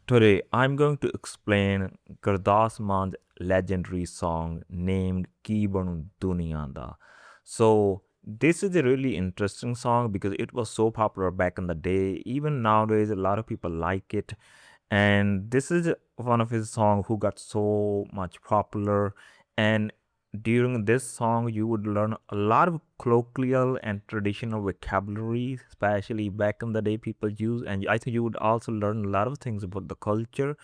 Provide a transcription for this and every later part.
Today, I'm going to explain Gurdas Maan's legendary song named Ki Banu Duniya Da. So, this is a really interesting song because it was so popular back in the day. Even nowadays, a lot of people like it. And this is one of his songs who got so much popular. And during this song, you would learn a lot of colloquial and traditional vocabulary, especially back in the day people use. And I think you would also learn a lot of things about the culture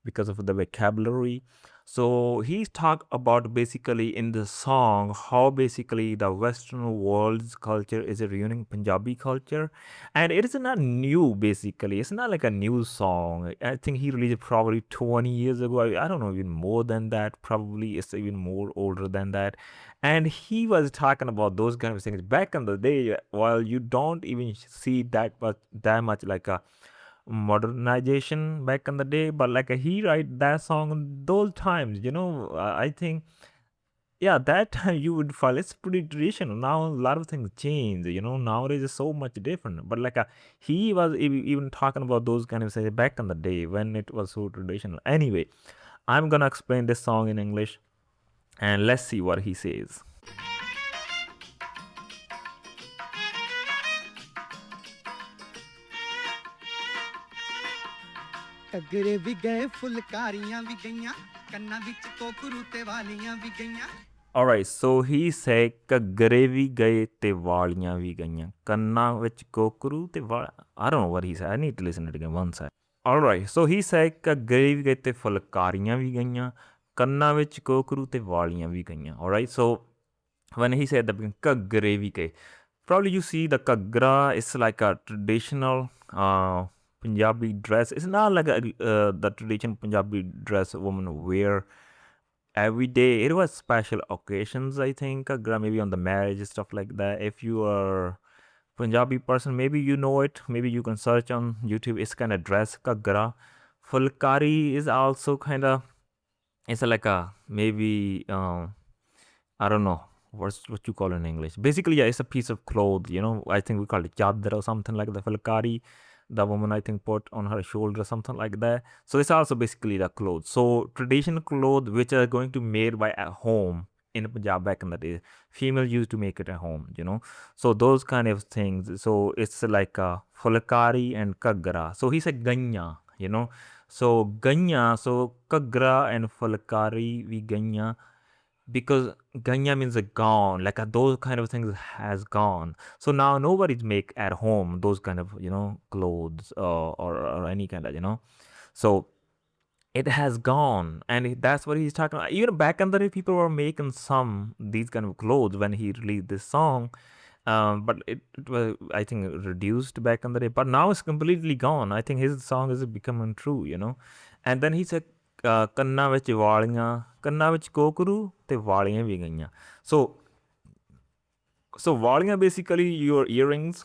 because of the vocabulary. So he's talked about basically in the song how basically the Western world's culture is ruining Punjabi culture, and it is not new. Basically, it's not like a new song. I think he released it probably 20 years ago. I don't know, even more than that. Probably it's even more older than that. And he was talking about those kind of things back in the day. While you don't even see that much like a modernization back in the day, but like he write that song in those times, I think, yeah, that time you would feel it's pretty traditional. Now a lot of things change, nowadays is so much different, but like he was even talking about those kind of things back in the day when it was so traditional. Anyway, I'm gonna explain this song in English, and let's see what he says. ਘੱਗਰੇ ਵੀ ਗਏ ਫੁਲਕਾਰੀਆਂ ਵੀ ਗਈਆਂ ਕੰਨਾਂ ਵਿੱਚ ਕੋਕਰੂ ਤੇ ਵਾਲੀਆਂ ਵੀ ਗਈਆਂ All right, so he said ਘੱਗਰੇ ਵੀ ਗਏ ਤੇ ਵਾਲੀਆਂ ਵੀ ਗਈਆਂ ਕੰਨਾਂ ਵਿੱਚ ਕੋਕਰੂ ਤੇ I don't know what he said. I need to listen to it again one sec. All right, so he said ਘੱਗਰੇ ਵੀ ਗਏ ਤੇ ਫੁਲਕਾਰੀਆਂ ਵੀ ਗਈਆਂ ਕੰਨਾਂ ਵਿੱਚ ਕੋਕਰੂ ਤੇ ਵਾਲੀਆਂ ਵੀ ਗਈਆਂ. All right, so when he said the ਘੱਗਰੇ ਵੀ ਗਏ, probably you see the kagra is like a traditional Punjabi dress. It's not like the traditional Punjabi dress women wear every day. It was special occasions, I think. Kagra, maybe on the marriage, stuff like that. If you are Punjabi person, maybe you know it. Maybe you can search on YouTube. It's kind of dress, kagra. Fulkari is also kind of, it's like a maybe I don't know what you call it in English. Basically, yeah, it's a piece of cloth. I think we call it chadar or something like the fulkari. The woman, I think, put on her shoulder or something like that. So it's also basically the clothes. So traditional clothes which are going to made by at home in Punjab back in the day, female used to make it at home. So those kind of things. So it's like a fulkari and kagra. So he said ganya. So ganya. So kagra and fulkari we ganya, because ganya means a gone, like those kind of things has gone. So now nobody's make at home those kind of clothes or any kind of so it has gone, and that's what he's talking about. Even back in the day people were making some these kind of clothes when he released this song. But it was, I think, reduced back in the day, but now it's completely gone. I think his song is becoming true. And then he said ਕੰਨਾਂ ਵਿੱਚ ਵਾਲੀਆਂ ਕੰਨਾਂ ਵਿੱਚ ਕੋਕਰੂ ਤੇ ਵਾਲੀਆਂ ਵੀ ਗਈਆਂ. So ਵਾਲੀਆਂ basically your earrings.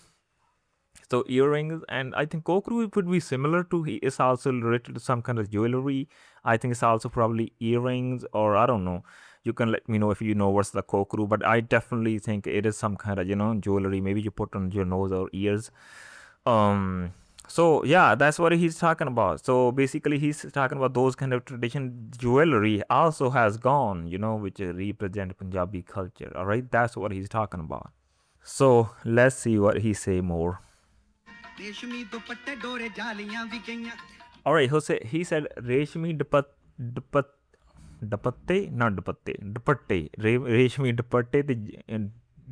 So earrings, and I think kokru would be similar to, it's also related to some kind of jewelry. I think it's also probably earrings, or I don't know. You can let me know if you know what's the kokru, but I definitely think it is some kind of jewelry. Maybe you put on your nose or ears. So yeah, that's what he's talking about. So basically he's talking about those kind of tradition jewelry also has gone, which represent Punjabi culture. All right, that's what he's talking about. So let's see what he say more. All right, he said reshmi dupatte, not dupatte, reshmi dupatte te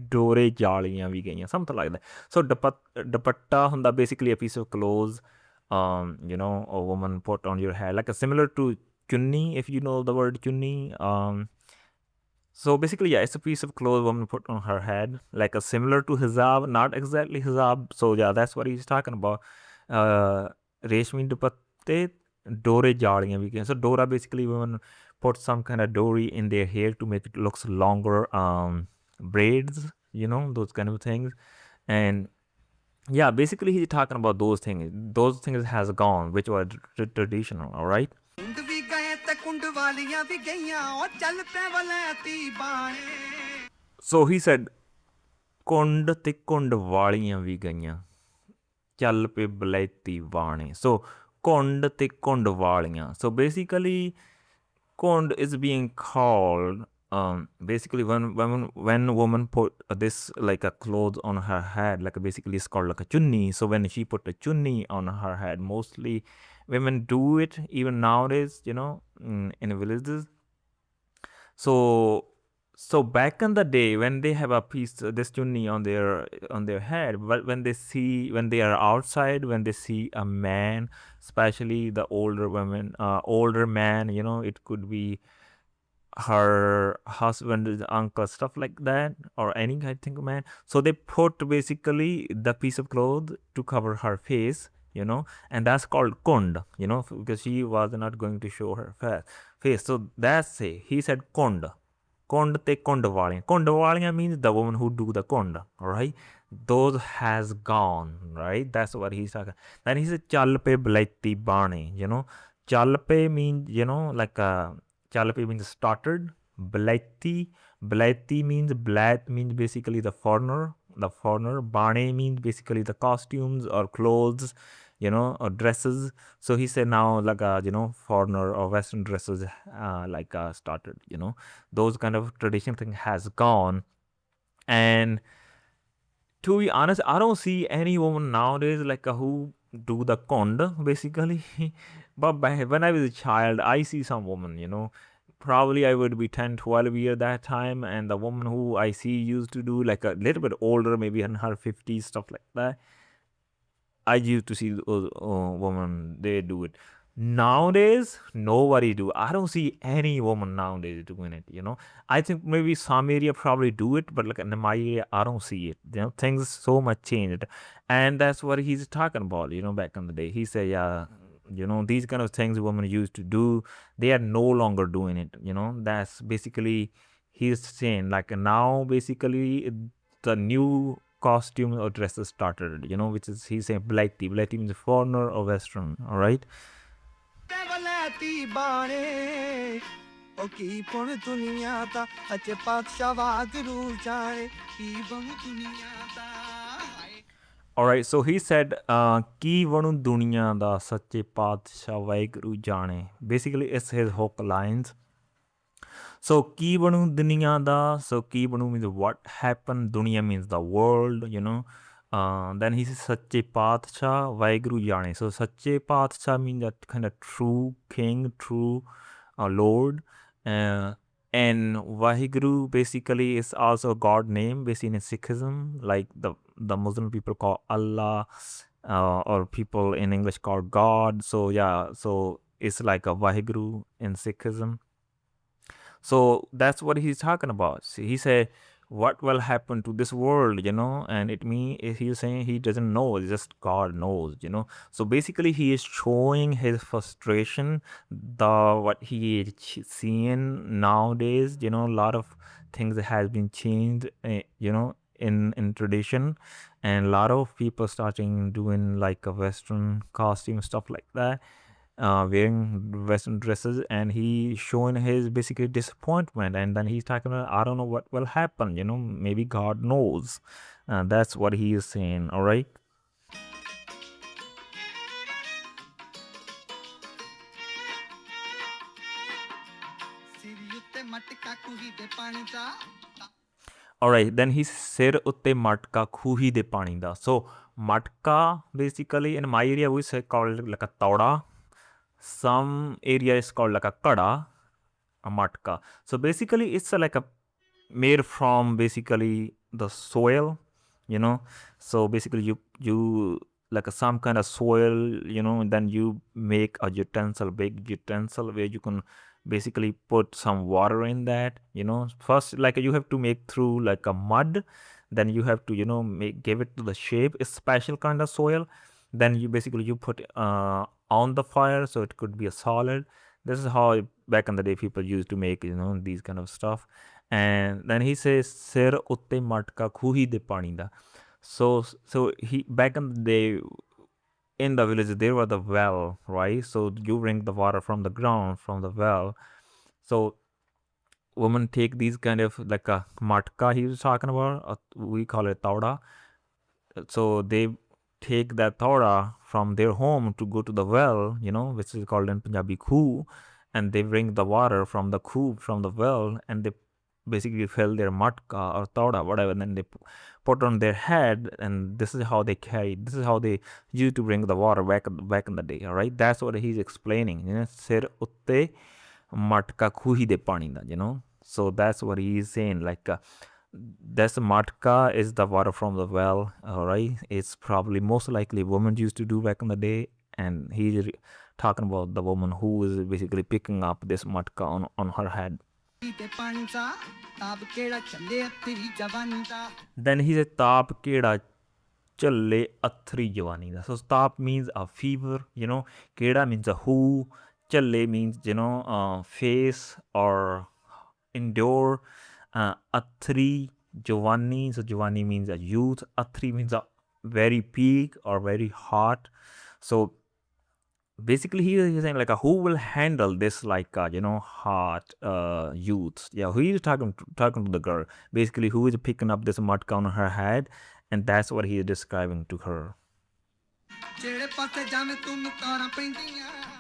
dore jaaliyan vi gayiyan, something like that. So dupatta hunda basically a piece of clothes, a woman put on your head, like a similar to chunni, if you know the word chunni. So basically, yeah, it's a piece of clothes woman put on her head, like a similar to hijab, not exactly hijab. So yeah, that's what he's talking about. Reshmi dupatte dore jaaliyan vi gayiyan. So dora basically women put some kind of dory in their hair to make it looks longer. Braids, those kind of things. And yeah, basically he's talking about those things has gone, which were traditional. All right. So he said kund te kund ਵਾਲੀਆਂ ਵੀ ਗਈਆਂ ਚੱਲ ਪੇ ਬਲੈਤੀ ਬਾਣੇ. So kund te kund ਵਾਲੀਆਂ. So basically kund is being called basically when a woman put this like a clothes on her head, like basically it's called like a chunni. So when she put a chunni on her head, mostly women do it even nowadays, in villages. So back in the day when they have a piece this chunni on their head, but when they are outside, when they see a man, especially the older women, older man, it could be her husband, uncle, stuff like that, or any, I think, man. So they put basically the piece of cloth to cover her face, and that's called kund, because she was not going to show her face. So that's it. He said kund. Kund te kund waliyan. Kund waliyan means the woman who do the kund, right? Those has gone, right? That's what he's talking. Then he said chal pe blaiti bane, Chal pe means, like Chalapi means started. Blaiti means black means basically the foreigner. The foreigner. Bane means basically the costumes or clothes, or dresses. So he said now like foreigner or Western dresses started. Those kind of traditional thing has gone. And to be honest, I don't see any woman nowadays who do the kond basically. But when I was a child, I see some woman, probably I would be 10, 12 years that time, and the woman who I see used to do like a little bit older, maybe in her 50s, stuff like that. I used to see those women, they do it. Nowadays, nobody do. I don't see any woman nowadays doing it. I think maybe some area probably do it, but like in my area, I don't see it. Things so much changed, and that's what he's talking about. Back in the day, he said, yeah, these kind of things women used to do, they are no longer doing it. That's basically he's saying like now basically the new costume or dresses started, which is he's saying blaiti. Blaiti means foreigner or Western, all right? ਤੇ ਵਲੈਤੀ ਬਾਣੇ ਉਹ ਕੀ ਪੁਣ ਦੁਨੀਆ ਦਾ ਅਜੇ ਪਾਤਸ਼ਾਹ ਵਾਗਰੂ ਜਾਣੇ ਕੀ ਬਣੂ ਦੁਨੀਆ ਦਾ All right, so he said, "Ki vanu duniya da sache paatshah vaiguru jane." Basically, it's his hook lines. So ki banu duniya da. So ki banu means what happened. Duniya means the world. Then he says sache paatshah vaiguru jane. So sache paatshah means that kind of true king, true lord. And Vaheguru basically is also a god name, basically in Sikhism, like the Muslim people call Allah, or people in English call God. So yeah, so it's like a Vaheguru in Sikhism. So that's what he's talking about. See, he said, what will happen to this world, and he's saying he doesn't know, it's just God knows, So basically he is showing his frustration, what he is seeing nowadays, a lot of things has been changed, in tradition, and a lot of people starting doing like a Western costume, stuff like that, wearing Western dresses, and he showing his basically disappointment, and then he's talking about, I don't know what will happen, maybe God knows. That's what he is saying, all right? ਸਿਰ ਉੱਤੇ ਮਟਕਾ ਕੁਹੀ ਦੇ ਪਾਣੀ ਦਾ All right, then he sir utte matka khuhi de pani da. So matka basically in my area we say called like a tauda. Some area is called like a kada, a matka. So basically it's like a made from basically the soil, So basically you like some kind of soil, and then you make a utensil, big utensil, where you can basically put some water in that, First, like you have to make through like a mud, then you have to give it to the shape. It's special kind of soil. Then you put on the fire, so it could be a solid. This is how back in the day people used to make these kind of stuff. And then he says sir utte matka khuhi de pani da. So he back in the day in the village there was the well, right? So you bring the water from the ground, from the well. So women take these kind of like a matka he was talking about, we call it tauda. So they take that thoda from their home to go to the well, which is called in Punjabi khu, and they bring the water from the khu, from the well, and they basically fill their matka or thoda, whatever, and then they put on their head, and this is how they carry. This is how they used to bring the water back in the day. All right, that's what he's explaining. Sir utte matka khuhi de pani da. So that's what he's saying. Like. That's matka is the water from the well. All right, it's probably most likely women used to do back in the day, and he's talking about the woman who is basically picking up this matka on her head. Then he said taap keda challe athri jawani da. So taap means a fever, keda means a who, challe means face or endure. Athri Giovanni, so Giovanni means a youth. Athri means a very peak or very hot. So basically he's saying like who will handle this like hot youth. Yeah, who is talking to the girl, basically who is picking up this matka on her head, and that's what he is describing to her.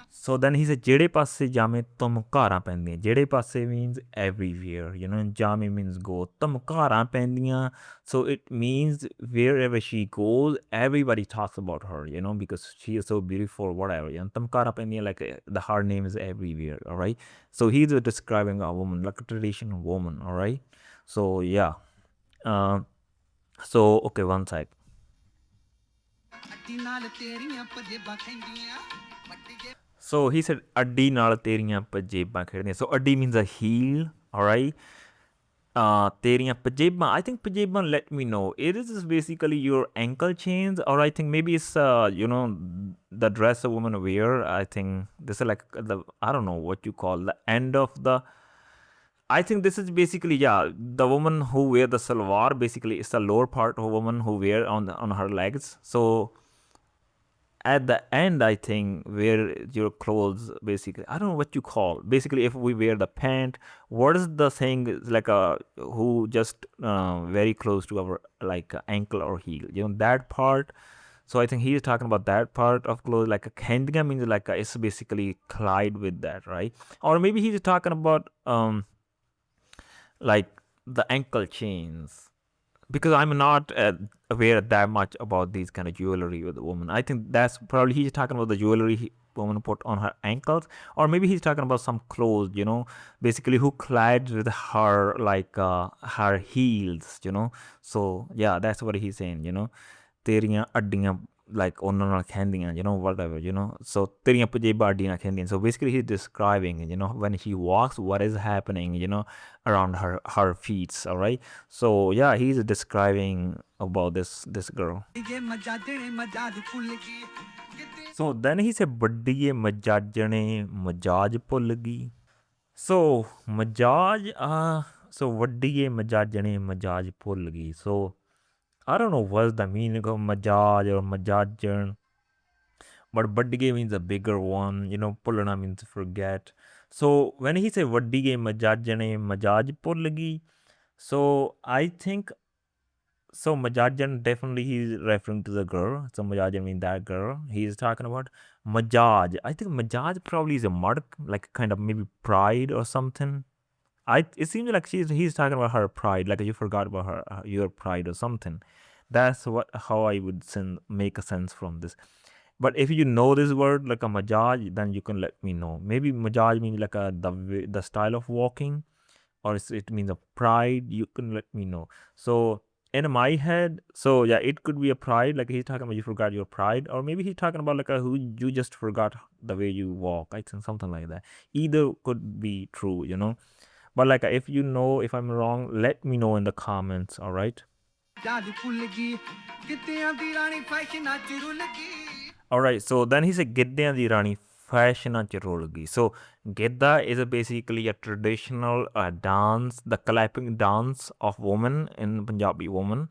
So then he said, Jede passe jame tum karan pendiyan. Jede passe means everywhere, jame means go, tum karan pendiyan. So it means wherever she goes, everybody talks about her, because she is so beautiful, whatever. Tum karan pendiyan, like her name is everywhere, all right? So he's describing a woman, like a traditional woman, all right? So yeah. So, okay, one sec. So he said, Addi naal teriyan pajebban kheddiyan. So Addi means a heel, all right? Teriyan pajebban. I think pajebban, let me know. It is basically your ankle chains, or I think maybe it's the dress a woman wear. I think this is like I don't know what you call the end of the. I think this is basically the woman who wear the salwar. Basically, it's the lower part of a woman who wear on her legs. So at the end, I think, where your clothes, basically, I don't know what you call. Basically, if we wear the pant, what is the saying? Like who just very close to our like ankle or heel, that part. So I think he is talking about that part of clothes. Like a khendiga means like it's basically collide with that, right? Or maybe he's talking about like the ankle chains, because I'm not aware that much about these kind of jewelry with the woman. I think that's probably he's talking about the jewelry woman put on her ankles, or maybe he's talking about some clothes, basically who clad with her like her heels, So yeah, that's what he's saying, Teriyan addiyan like ਉਹਨਾਂ ਨਾਲ ਖਹਿੰਦੀਆਂ, whatever, so ਤੇਰੀਆਂ ਪਜੇਬਾਂ ਅੱਡੀਆਂ ਨਾਲ ਖਹਿੰਦੀਆਂ. So basically he's describing, when she walks, what is happening, around her feet, all right? So yeah, he's describing about this girl. So then he said, ਵੱਡੀਏ ਮਜਾਜਣੇ ਮਜਾਜ ਭੁੱਲ ਗਈ. So ਮਜਾਜ so ਵੱਡੀਏ ਮਜਾਜਣੇ ਮਜਾਜ ਭੁੱਲ ਗਈ. So I don't know what's the meaning of majaj or majajan, but vaddige means a bigger one, pullana means forget. So when he said vaddige majajane majaj pullagi, so I think, so majajan, definitely he's referring to the girl. So majajan means that girl he's talking about. Majaj, I think majaj probably is a mark, like kind of maybe pride or something. It seems like he's talking about her pride, like you forgot about her your pride or something. That's how I would make a sense from this. But if you know this word like a majaj, then you can let me know. Maybe majaj means like the style of walking, or it means a pride. You can let me know. So in my head, so yeah, it could be a pride, like he's talking about you forgot your pride, or maybe he's talking about like who you just forgot the way you walk. I think something like that. Either could be true, but like if you know, if I'm wrong, let me know in the comments, all right? All right, so then he said Giddiyan di Rani fashion ch rol gਈ. So Gidda is basically a traditional dance, the clapping dance of women in Punjabi woman.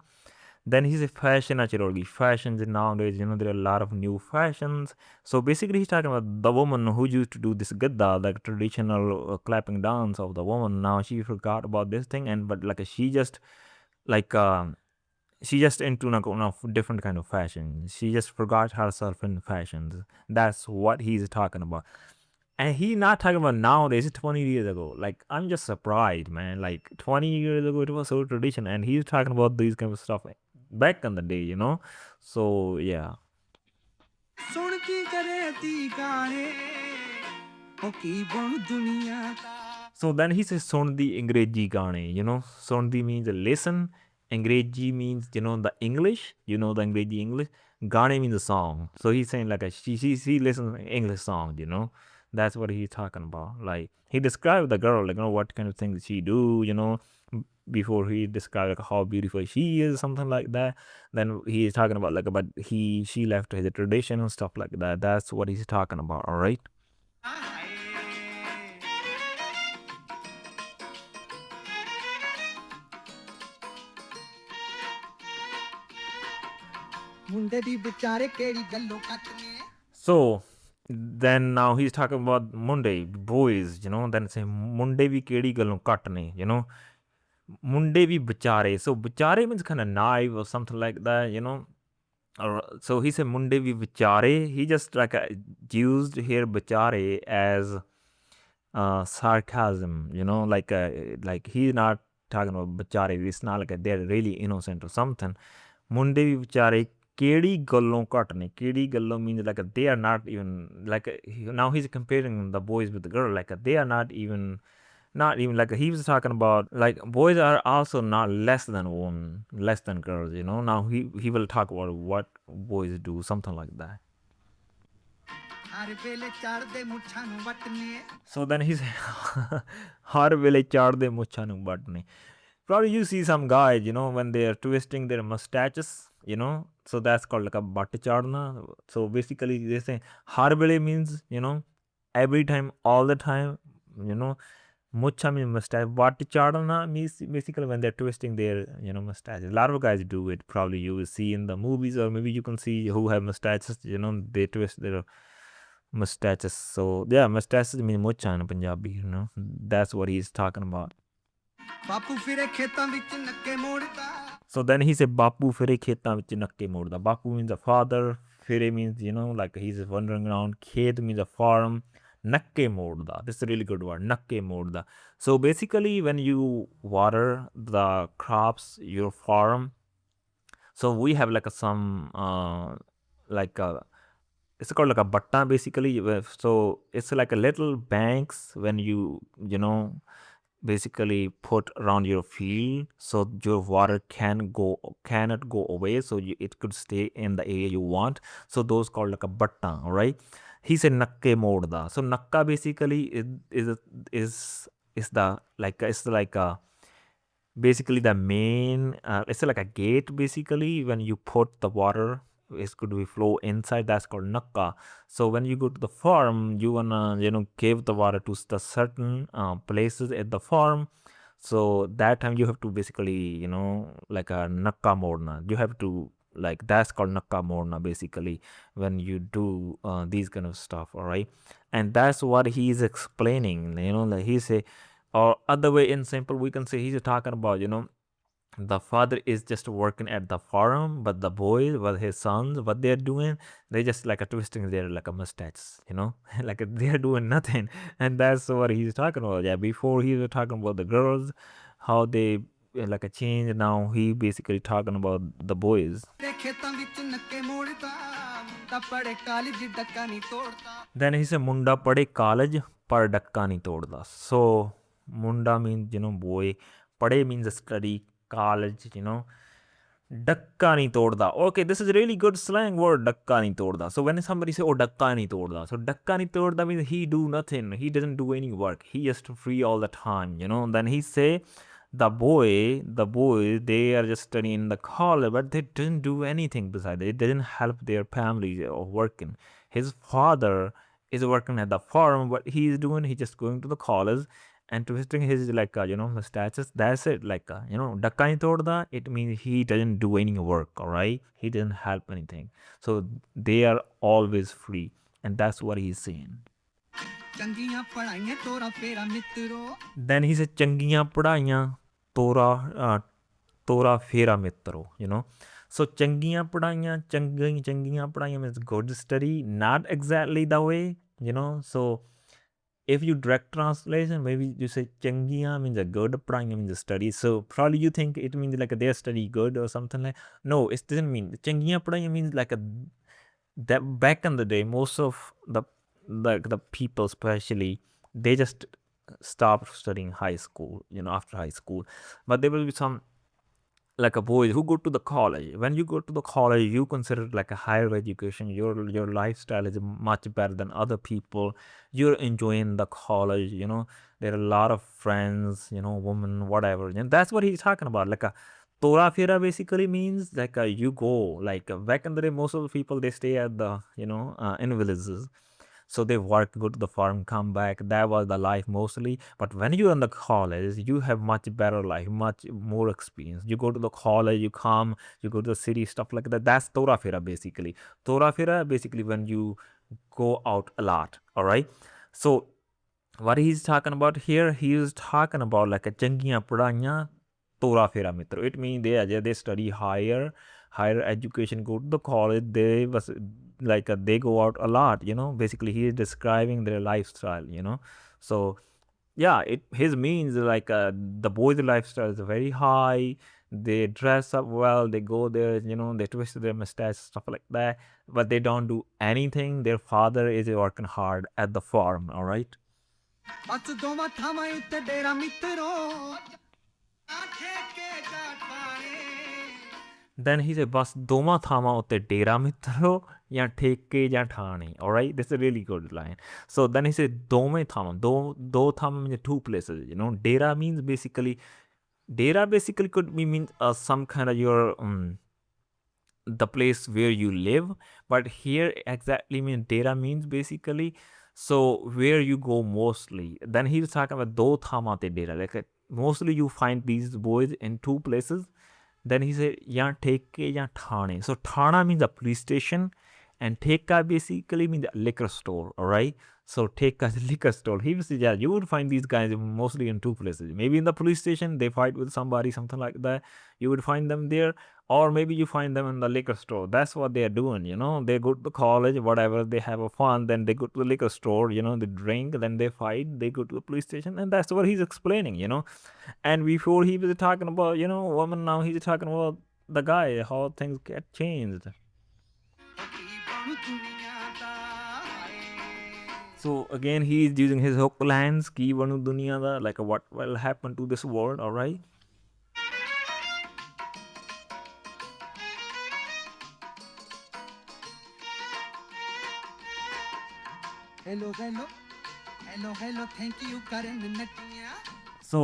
Then he said fashion ch rol gਈ. Fashions nowadays, there are a lot of new fashions. So basically he's talking about the woman who used to do this Gidda, like traditional clapping dance of the woman. Now she forgot about this thing, but like she just like she just into different kind of fashion. She just forgot herself in fashions. That's what he's talking about. And he's not talking about nowadays, 20 years ago. Like, I'm just surprised, man. Like, 20 years ago, it was so tradition. And he's talking about these kind of stuff back in the day, you know? So, yeah. So then he says, Sundi Ingreji Gane, you know? Sundi means listen. Ingreji means, you know, the English. You know, the Ingreji English. Gane means a song. So he's saying, like, she listens to English song, you know? That's what he's talking about. Like, he described the girl, like, you know, what kind of things she do, you know, before he described like how beautiful she is, something like that. Then he's talking about like about she left his tradition and stuff like that. That's what he's talking about. All right. So then now he's talking about Monday boys, you know. Then say Monday vi kedi gallon cut ne, you know. Monday vi bachare. So bachare means kind of knife or something like that, you know. Or so he said Monday vi bachare. He just like used here bachare as sarcasm, you know, like he's not talking about bachare. It's not like they're really innocent or something. Munde vi bachare kedi gallon cut ne. Kedi gallon means like they are not even like now he's comparing the boys with the girl, like they are not even like he was talking about like boys are also not less than girls, you know. Now he will talk about what boys do, something like that. So then he's har vele chadde muchha nu badne. Probably you see some guys, you know, when they are twisting their mustaches, you know, so that's called like a butt chadna. So basically they say har vele means, you know, every time, all the time, you know. Mucha means mustache. Butt chadna means basically when they're twisting their, you know, mustaches. A lot of guys do it. Probably you will see in the movies, or maybe you can see who have mustaches, you know, they twist their mustaches. So yeah, mustaches mean mucha in Punjabi, you know. That's what he's talking about. So then he said Bapu fire khetan vich nakke modda. Bapu means a father, fire means, you know, like he's wandering around. Khet means a farm. Nakke modda. This is a really good word. Nakke modda. So basically when you water the crops, your farm, so we have like it's called like a batta basically. So it's like a little banks when you know, basically put around your field so your water cannot go away, so it could stay in the area you want. So those called like a batta. All right. He said nakke modda. So nakka basically is the like it's like a basically the main it's like a gate basically. When you put the water, it could be flow inside, that's called nakka. So when you go to the farm, you wanna, you know, give the water to the certain places at the farm. So that time you have to basically, you know, like a nakka morna, you have to like, that's called nakka morna basically when you do these kind of stuff. All right. And that's what he's explaining, you know, like he say, or other way in simple we can say he's talking about, you know, the father is just working at the farm, but the boys, well, his sons, what they're doing, they just like a twisting their like a mustache, you know, like they're doing nothing. And that's what he's talking about. Yeah, before he was talking about the girls, how they like a change. Now he basically talking about the boys. Then he said munda pade college par dakka nahi todda. So munda means, you know, boy, pade means study, college, you know. Dakka nahi todda. Okay, this is a really good slang word, dakka nahi todda. So when somebody say, oh, dakka nahi todda, so dakka nahi todda means he do nothing, he doesn't do any work, he just free all the time, you know. Then he say the boy, they are just studying in the college, but they didn't do anything besides it. They didn't help their family or working. His father is working at the farm. What he is doing, he's just going to the college and twisting his like you know, mustaches. That's it. Like you know, dakka nahi todda, it means he doesn't do any work. All right, he doesn't help anything. So they are always free, and that's what he's saying. Then he said changiyan padhaiyan tora ਤੋਰਾ ਫੇਰਾ ਮਿੱਤਰੋ, you know. So ਚੰਗੀਆਂ ਪੜ੍ਹਾਈਆਂ, ਚੰਗੀਆਂ ਪੜ੍ਹਾਈਆਂ means good study, not exactly the way, you know. So if you direct translation, maybe you say changiya means a good, pradaiyan means a study. So probably you think it means like their study good or something like. No, it doesn't mean changiya pradaiyan means like a, that back in the day, most of the people especially, they just stopped studying high school, you know, after high school. But there will be some like a boy who go to the college. When you go to the college, you consider it like a higher education. Your lifestyle is much better than other people. You're enjoying the college, you know. There are a lot of friends, you know, women, whatever, and that's what he's talking about. Like a Torah Fira basically means like you go like back in the day, most of the people they stay at the, you know, in villages. So they work, go to the farm, come back. That was the life mostly. But when you're in the college, you have much better life, much more experience. You go to the college, you come, you go to the city, stuff like that. That's Torah Fira basically. Torah Fira basically when you go out a lot. All right. So what he's talking about here, he is talking about like a changiya pradaiyan Torah Fera Mitro. It means they study higher education, go to the college, they was like they go out a lot, you know. Basically he is describing their lifestyle, you know. So yeah, his means like the boys' lifestyle is very high. They dress up well, they go there, you know, they twist their mustache, stuff like that, but they don't do anything. Their father is working hard at the farm. All right. ਬਸ ਦੋਵਾਂ ਥਾਵਾਂ ਉੱਤੇ ਡੇਰਾ ਮਿੱਤਰੋ ਆਖੇ ਕੇ ਜਾਟਾਣੇ Then he said, bas doma thama utte dera mitro ya theke ya thane. All right, this is a really good line. So then he said, dome thama. Do thama means two places. You know, dera means basically, dera basically could be means some kind of your the place where you live. But here exactly means dera means basically so where you go mostly. Then he was talking about do thama te dera. Like mostly you find these boys in two places. Then he said, "Ya Theke ya Thane." So Thana means a police station, and Theka basically means a liquor store. All right. So Theka is a liquor store. He was, yeah, you would find these guys mostly in two places. Maybe in the police station, they fight with somebody, something like that. You would find them there, or maybe you find them in the liquor store. That's what they are doing, you know. They go to the college, whatever, they have a fun, then they go to the liquor store, you know, they drink, then they fight, they go to the police station, and that's what he's explaining, you know. And before he was talking about, you know, woman, now he's talking about the guy, how things get changed. So again, he's using his hook lines, ki Banu Duniya da, like what will happen to this world, all right? hello hello hello hello thank you ਕਰਨ ਨੱਟੀਆਂ So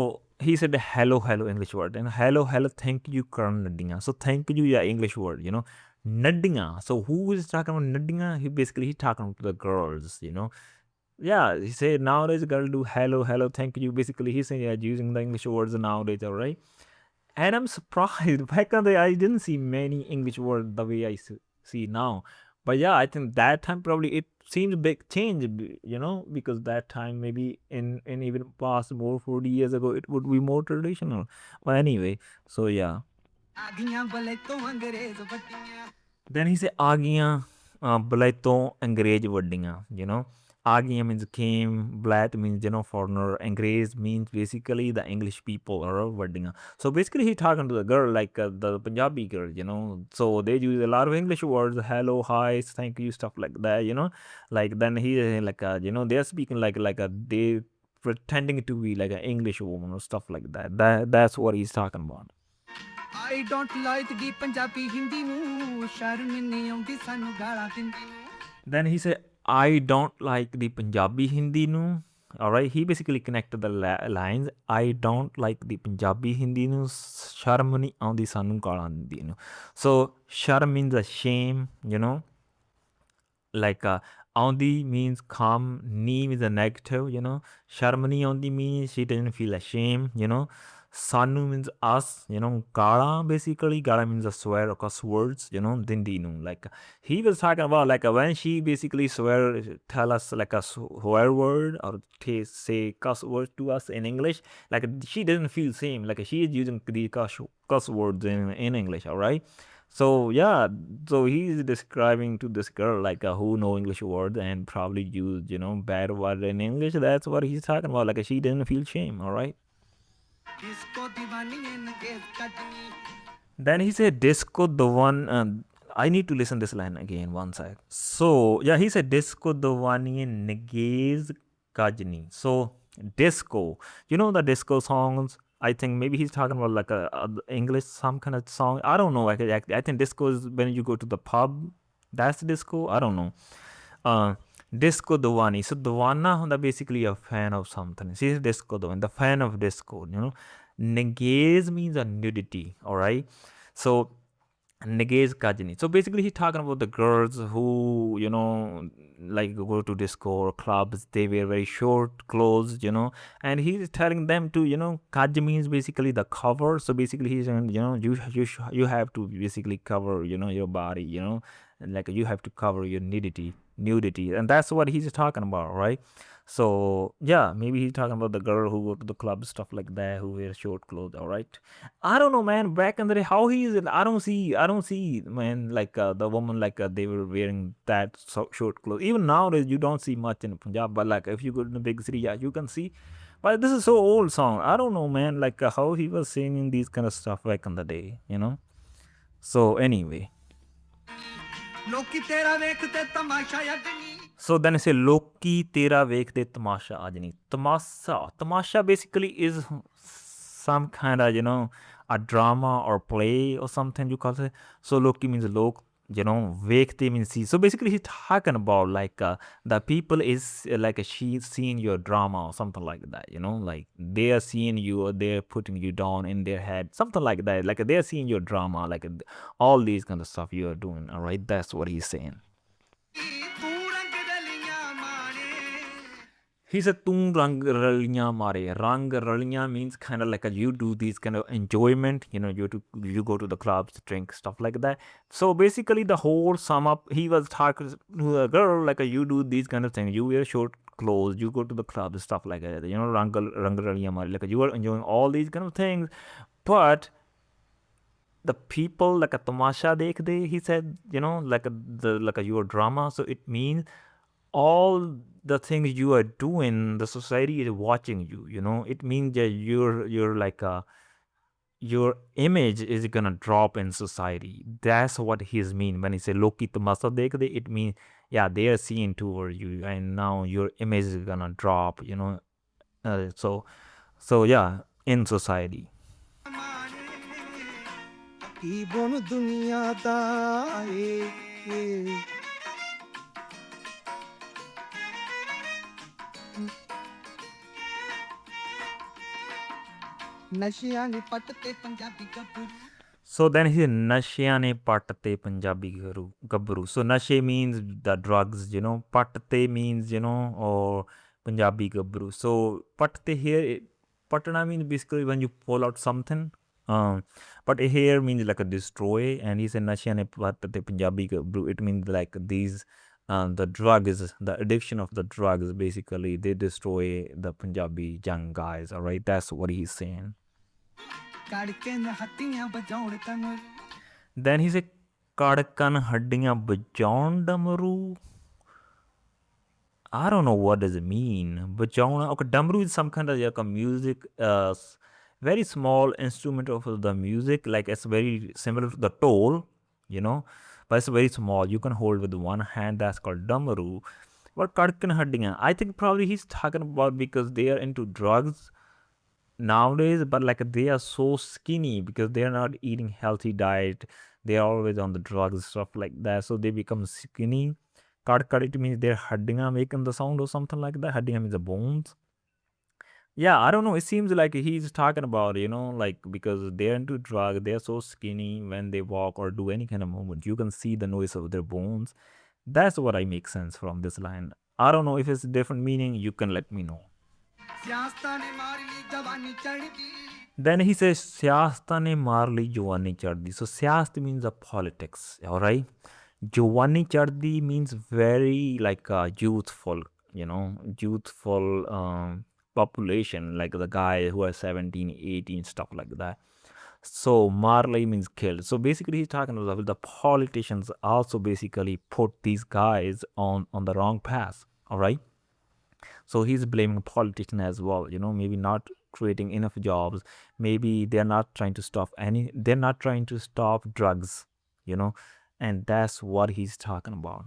he said hello English word, and hello thank you karan naddiyan. So thank you, yeah, English word, you know. Naddiyan. So who is talking about naddiyan? He's talking to the girls, you know. Yeah, he said nowadays girl do hello thank you. Basically he's saying, yeah, using the English words nowadays, all right. And I'm surprised back on the I didn't see many English words the way I see now. But yeah, I think that time probably it seems a big change, you know, because that time maybe in even past more 40 years ago it would be more traditional. But anyway, so yeah. ਆਗੀਆਂ ਬਲੇ ਤੋਂ ਅੰਗਰੇਜ਼ ਵੱਡੀਆਂ Then he said Agiyan Blaito Angrez Vadiyan, you know. Agiyan means came, Blat means, you know, foreigner, Angrez means basically the English people or Vadiyan. So basically he talking to the girl like the Punjabi girl, you know. So they use a lot of English words, hello, hi, thank you, stuff like that, you know. Like then he like you know, they're speaking like they pretending to be like an English woman or stuff like that. That's what he's talking about. I don't like ਦੀ ਪੰਜਾਬੀ ਹਿੰਦੀ ਨੂੰ ਸ਼ਰਮ ਨਹੀਂ ਆਉਂਦੀ ਸਾਨੂੰ ਗਾਲਾਂ ਦਿੰਦੀ ਨੂੰ Then he said, I don't like the Punjabi Hindi nu. Alright, he basically connected the lines. I don't like the Punjabi Hindi nu. Sharm nahi aaundi sanu gaalan dindi nu. So, sharm means a shame, you know. Like, aaundi means come, ni means a negative, you know. Sharm nahi aaundi means she doesn't feel ashamed, you know. Sanu means us, Gala basically. Gala means a swear or cuss words, Dindinu. Like he was talking about like when she basically swear, tell us like a swear word or say cuss word to us in English. Like she doesn't feel same. Like she is using the cuss words in English, all right? So yeah, so he's describing to this girl like who know English words and probably use bad word in English. That's what he's talking about. Like she didn't feel shame, all right? Then he said disco the one. I need to listen this line again one sec. So yeah, he said disco the one in Negez Kajni. So disco, the disco songs. I think maybe he's talking about like a English some kind of song. I don't know. I think disco is when you go to the pub. That's disco. I don't know. Disco Dwani. So Dwana ਹੁੰਦਾ basically a fan of something. She's disco Dwani, the fan of disco, Negez means a nudity, alright? So Negez Kajani. So basically he's talking about the girls who, like go to disco or clubs, they wear very short clothes, and he's telling them to, Kaj means basically the cover. So basically he's saying, you have to basically cover, your body, like you have to cover your nudity, and that's what he's talking about, right? So yeah, maybe he's talking about the girl who go to the club, stuff like that, who wear short clothes, all right? I don't know, man. Back in the day, how he is, I don't see, man, like the woman, like they were wearing that short clothes. Even nowadays, you don't see much in Punjab, but like if you go to the big city, yeah, you can see. But this is so old song. I don't know, man, like how he was singing these kind of stuff back in the day. So anyway. So then I say Loki Tera Vekhde Tamasha Ajni. Tamasha basically is some kind of, a drama or play or something you call it. So Loki means Lok, Vekhde means see. So basically he's talking about like the people is like she's seeing your drama or something like that, like they are seeing you or they're putting you down in their head, something like that. Like they're seeing your drama, like all these kind of stuff you are doing, all right? That's what he's saying. He said, "Tung rang raliya mare." Rang raliya means kind of like you do these kind of enjoyment. You go to the clubs, drink stuff like that. So basically, the whole sum up, he was talking to a girl like you do these kind of things. You wear short clothes, you go to the clubs, stuff like that. Rang raliya mare. Like you are enjoying all these kind of things, but the people like a tamasha dekhde, he said, like your drama. So it means all the things you are doing, the society is watching you. It means that you're like your image is gonna drop in society. That's what he's mean when he say Loki tamasa dekhde. It means yeah, they are seeing toward you, and now your image is gonna drop. So yeah, in society. Banu Duniya da ਨਸ਼ਿਆਂ ਨੇ ਪੱਟ ਤੇ ਪੰਜਾਬੀ ਗੱਭਰੂ. So then he said, Nashiya ne patte Punjabi gabru. So nashe means the drugs, patte means, or Punjabi gabru. So patte here, patna means basically when you pull out something. But here means like a destroy, and he said Nashiya ne patte Punjabi gabru. It means like these, the drugs, the addiction of the drugs, basically they destroy the Punjabi young guys. All right, that's what he's saying. Then he said, Kadkan Haddiyan Bajaun Damaru. I don't know what does it mean. Bajaun, okay, Damaru is some kind of like a music, very small instrument of the music. Like it's very similar to the toll, but it's very small. You can hold with one hand. That's called Damaru. But Kadkan Haddiyan, I think probably he's talking about because they are into drugs nowadays, but like they are so skinny because they are not eating healthy diet. They are always on the drugs, stuff like that, so they become skinny. Cut it means they're haddinga making the sound or something like that. Haddinga means the bones. Yeah, I don't know, it seems like he's talking about, like because they're into drug, they're so skinny when they walk or do any kind of movement, you can see the noise of their bones. That's what I make sense from this line. I don't know if it's a different meaning, you can let me know. Then he says, "Siasta ne maar li jawani chaddi." So siast means the politics, all right? Jawani chaddi means very like youthful, youthful population, like the guy who are 17, 18, stuff like that. So Marley means killed. So basically he's talking about the politicians also basically put these guys on the wrong path, all right? So he's blaming politicians as well, maybe not creating enough jobs. Maybe they're not trying to stop drugs, you know, and that's what he's talking about.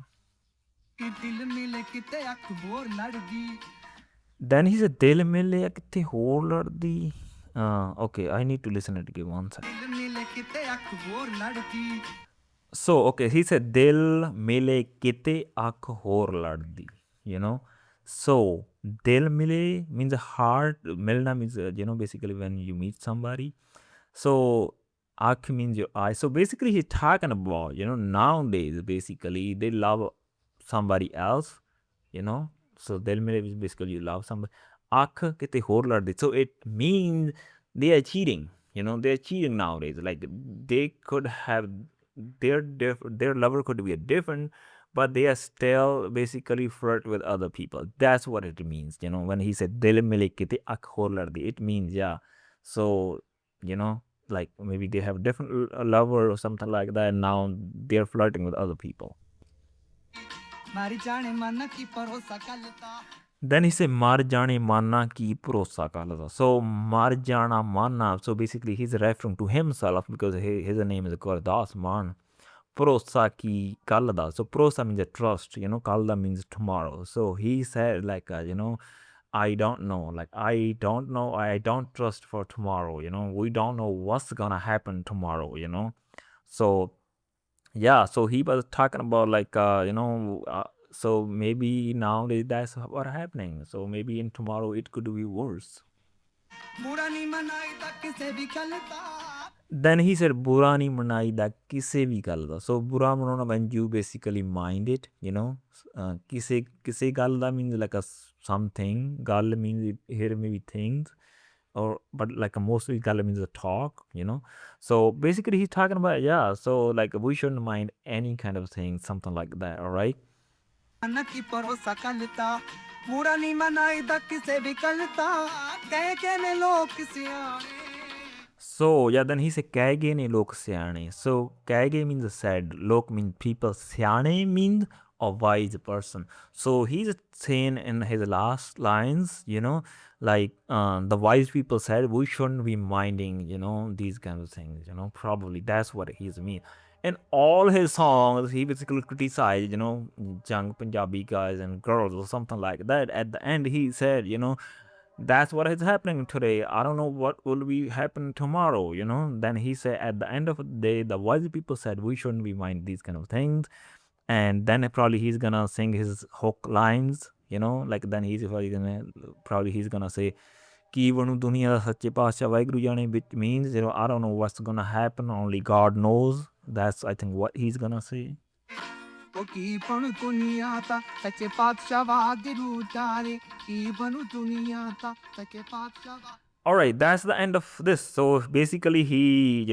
Then he said, Dil mile kitte hor laddi. Okay, I need to listen it again one second. So, okay, he said, Dil mile kite akh hor laddi, you know. So, Dil mile means a heart, milna means, basically when you meet somebody. So, akh means your eye. So, basically, he's talking about, nowadays, basically, they love somebody else, you know. So, Dil mile is basically you love somebody. Akh kite hor laddi. So, it means they are cheating, they're cheating nowadays. Like, they could have their lover could be a different, but they are still basically flirt with other people. That's what it means, when he said dil mile kite akh hor laddi, it means, yeah. So, like maybe they have different lover or something like that, and now they're flirting with other people. Then he said, Mar jane mana ki bharosa kalada. So, Mar jana mana. So, basically, he's referring to himself because his name is Gurdas Maan. Bharosa ki kalada. So, bharosa means a trust, kalda means tomorrow. So, he said, like, I don't know. Like, I don't know. I don't trust for tomorrow. We don't know what's gonna happen tomorrow. So, yeah. So he was talking about like so maybe nowadays that's what happening. So maybe in tomorrow it could be worse. Then he said, "Bura nahi manai da kise bhi gal da." So bura manona when you basically mind it, kise gal da means like something. Gal means here maybe things, or but like mostly gal means a talk, So basically he's talking about, yeah. So like we shouldn't mind any kind of thing, something like that. All right. So yeah, then he said Kaige ne lok syane. So Kaige means said, lok means people, syane means a wise person. So he's saying in his last lines, like the wise people said we shouldn't be minding, these kinds of things, probably that's what he's mean. In all his songs, he basically criticized, young Punjabi guys and girls or something like that. At the end, he said, that's what is happening today. I don't know what will be happen tomorrow, Then he said at the end of the day, the wise people said we shouldn't be mind these kind of things. And then probably he's gonna sing his hook lines, like then he's gonna say Ki Banu Duniya Sache Paatshah Waheguru Jane, which means, I don't know what's gonna happen, only God knows. That's I think what he's gonna say. All right, that's the end of this. So basically, he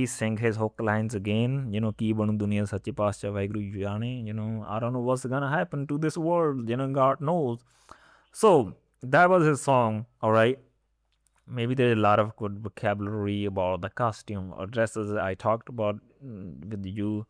sang his hook lines again. Ki Banu Duniya Sache Paatshah Waheguru Jane. I don't know what's gonna happen to this world. God knows. So that was his song. All right. Maybe there's a lot of good vocabulary about the costume or dresses I talked about with you.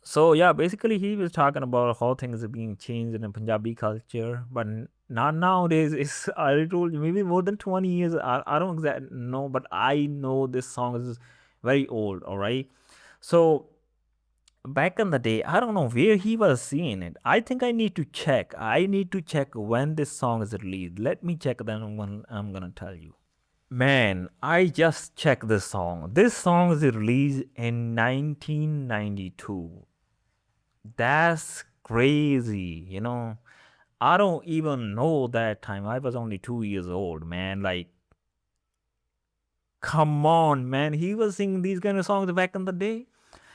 So yeah, basically he was talking about how things are being changed in Punjabi culture, but not nowadays. It's I told you maybe more than 20 years. I don't exactly know, but I know this song is very old. All right, so back in the day, I don't know where he was seeing it. I think I need to check. I need to check when this song is released. Let me check, then when I'm gonna tell you. Man, I just checked this song. This song is released in 1992. That's crazy, I don't even know that time. I was only 2 years old, man. Like, come on, man. He was singing these kind of songs back in the day.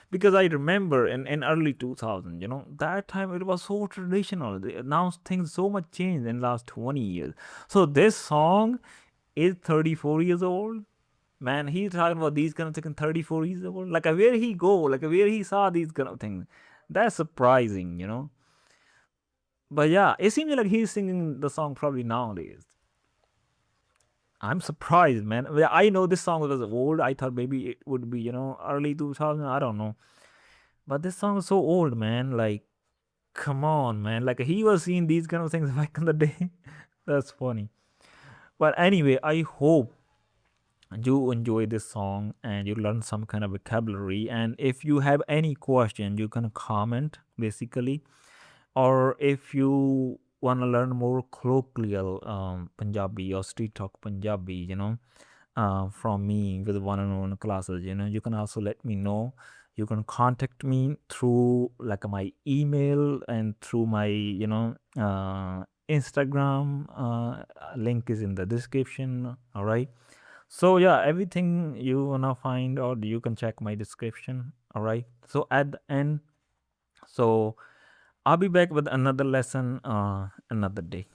Because I remember in early 2000, that time it was so traditional. Now things so much changed in the last 20 years. So this song is 34 years old. Man, he's talking about these kind of things 34 years old. Like where he go, like where he saw these kind of things. That's surprising, you know. But yeah, it seems like he's singing the song probably nowadays. I'm surprised, man. I know this song was old. I thought maybe it would be, early 2000. I don't know. But this song is so old, man. Like, come on, man. Like, he was seeing these kind of things back in the day. That's funny. But anyway, I hope you enjoy this song and you learn some kind of vocabulary. And if you have any question, you can comment basically. Or if you want to learn more colloquial Punjabi or street talk Punjabi, from me with one-on-one classes, you can also let me know. You can contact me through like my email and through my, Instagram. Link is in the description. All right. So yeah, everything you wanna find out, you can check my description. All right. So at the end, so I'll be back with another lesson another day.